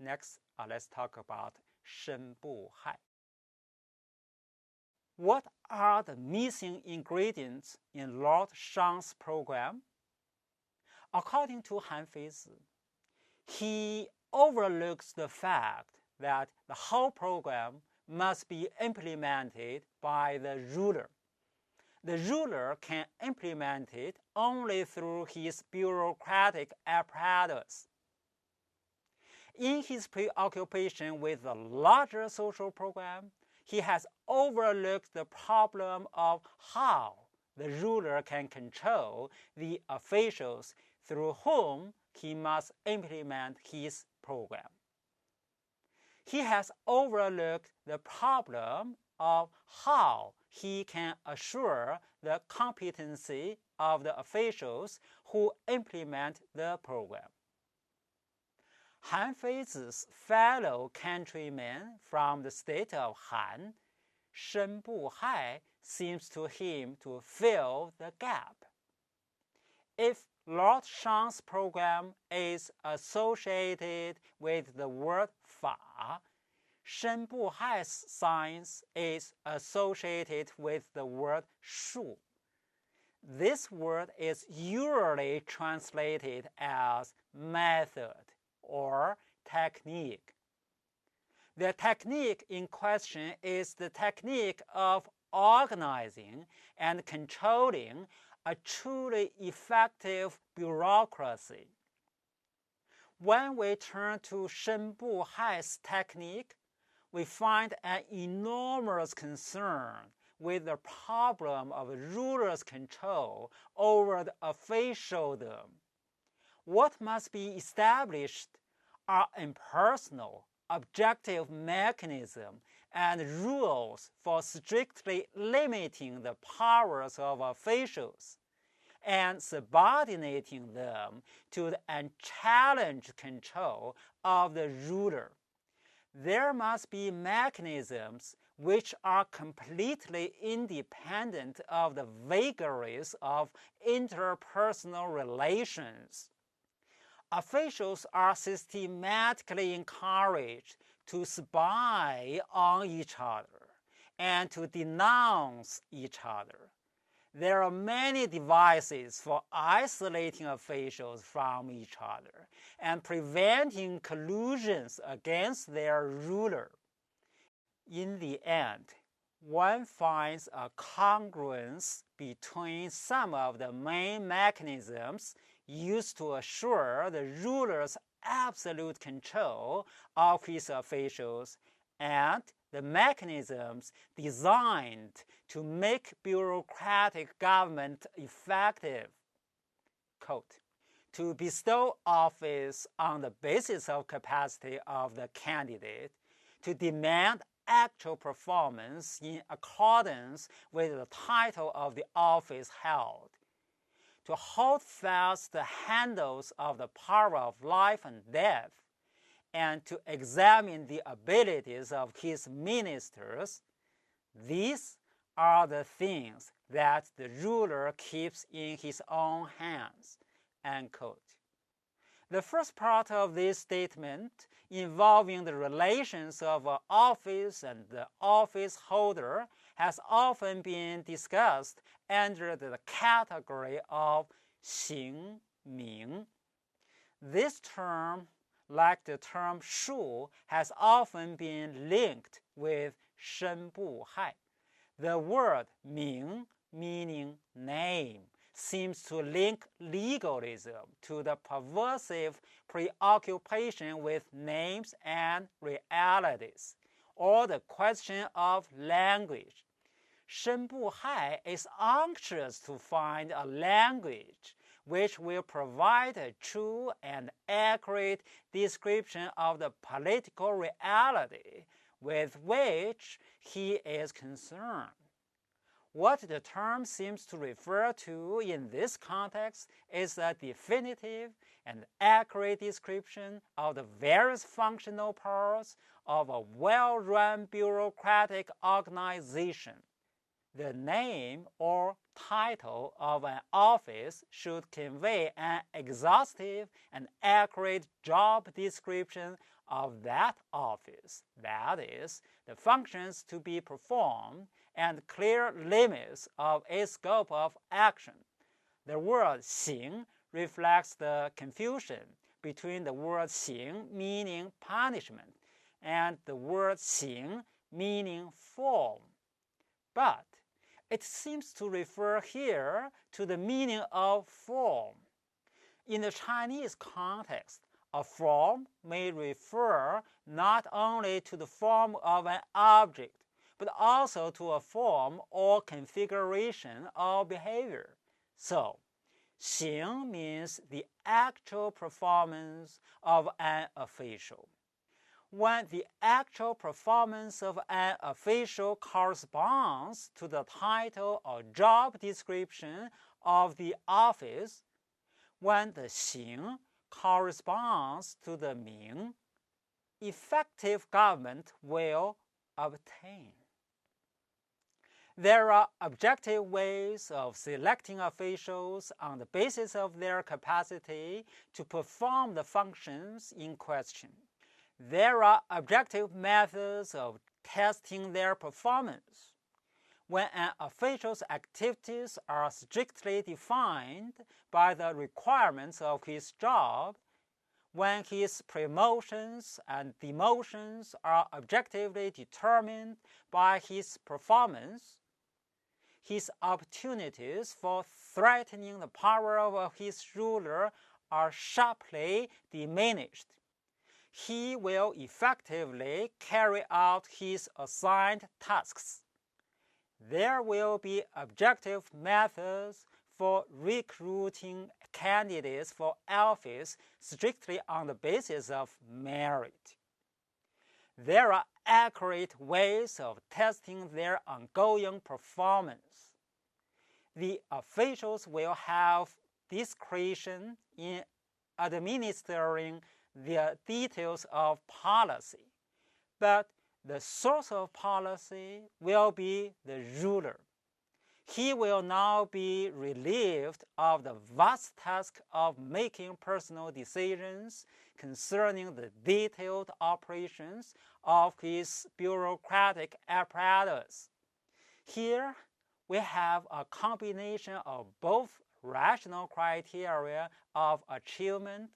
Next, let's talk about Shen不害. What are the missing ingredients in Lord Shen's program? According to Han Feizi, he overlooks the fact that the whole program must be implemented by the ruler. The ruler can implement it only through his bureaucratic apparatus. In his preoccupation with the larger social program, he has overlooked the problem of how the ruler can control the officials through whom he must implement his program. He has overlooked the problem of how he can assure the competency of the officials who implement the program. Han Feizi's fellow countryman from the state of Han, Shen Buhai, seems to him to fill the gap. If Lord Shen's program is associated with the word Fa, Shen Buhai's science is associated with the word Shu. This word is usually translated as method or technique. The technique in question is the technique of organizing and controlling a truly effective bureaucracy. When we turn to Shen Buhai's technique, we find an enormous concern with the problem of rulers' control over the officialdom. What must be established are impersonal, objective mechanisms and rules for strictly limiting the powers of officials and subordinating them to the unchallenged control of the ruler. There must be mechanisms which are completely independent of the vagaries of interpersonal relations. Officials are systematically encouraged to spy on each other and to denounce each other. There are many devices for isolating officials from each other and preventing collusions against their ruler. In the end, one finds a congruence between some of the main mechanisms used to assure the ruler's absolute control of his officials and the mechanisms designed to make bureaucratic government effective. Quote, to bestow office on the basis of capacity of the candidate, to demand actual performance in accordance with the title of the office held, to hold fast the handles of the power of life and death, and to examine the abilities of his ministers, these are the things that the ruler keeps in his own hands. End quote. The first part of this statement, involving the relations of an office and the office holder, has often been discussed under the category of 行名. This term, like the term shu, has often been linked with Shen Buhai. The word ming, meaning name, seems to link legalism to the pervasive preoccupation with names and realities, or the question of language. Shen Buhai is anxious to find a language which will provide a true and accurate description of the political reality with which he is concerned. What the term seems to refer to in this context is a definitive and accurate description of the various functional parts of a well-run bureaucratic organization. The name or title of an office should convey an exhaustive and accurate job description of that office, that is, the functions to be performed and clear limits of its scope of action. The word 刑 reflects the confusion between the word 刑 meaning punishment and the word 刑 meaning form. But it seems to refer here to the meaning of form. In the Chinese context, a form may refer not only to the form of an object, but also to a form or configuration of behavior. So, 刑 means the actual performance of an official. When the actual performance of an official corresponds to the title or job description of the office, when the 刑 corresponds to the 名, effective government will obtain. There are objective ways of selecting officials on the basis of their capacity to perform the functions in question. There are objective methods of testing their performance. When an official's activities are strictly defined by the requirements of his job, when his promotions and demotions are objectively determined by his performance, his opportunities for threatening the power of his ruler are sharply diminished. He will effectively carry out his assigned tasks. There will be objective methods for recruiting candidates for office strictly on the basis of merit. There are accurate ways of testing their ongoing performance. The officials will have discretion in administering the details of policy, but the source of policy will be the ruler. He will now be relieved of the vast task of making personal decisions concerning the detailed operations of his bureaucratic apparatus. Here, we have a combination of both rational criteria of achievement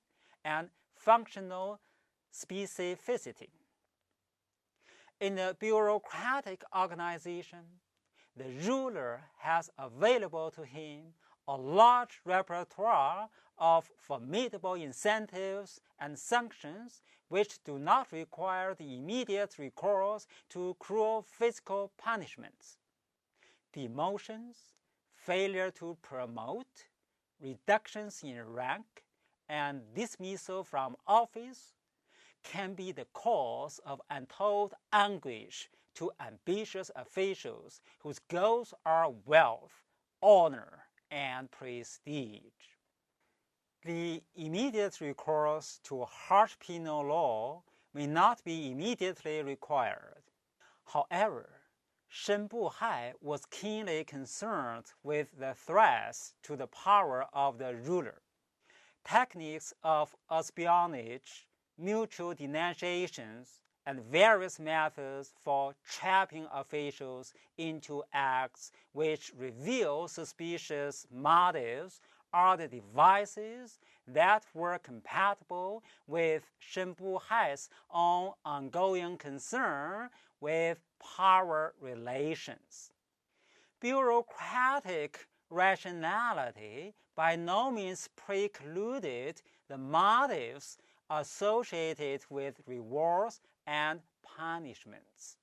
and functional specificity. In a bureaucratic organization, the ruler has available to him a large repertoire of formidable incentives and sanctions which do not require the immediate recourse to cruel physical punishments. Demotions, failure to promote, reductions in rank, and dismissal from office can be the cause of untold anguish to ambitious officials whose goals are wealth, honor, and prestige. The immediate recourse to harsh penal law may not be immediately required. However, Shen Buhai was keenly concerned with the threats to the power of the ruler. Techniques of espionage, mutual denunciations, and various methods for trapping officials into acts which reveal suspicious motives are the devices that were compatible with Shen Buhai's own ongoing concern with power relations. Bureaucratic rationality by no means precluded the motives associated with rewards and punishments.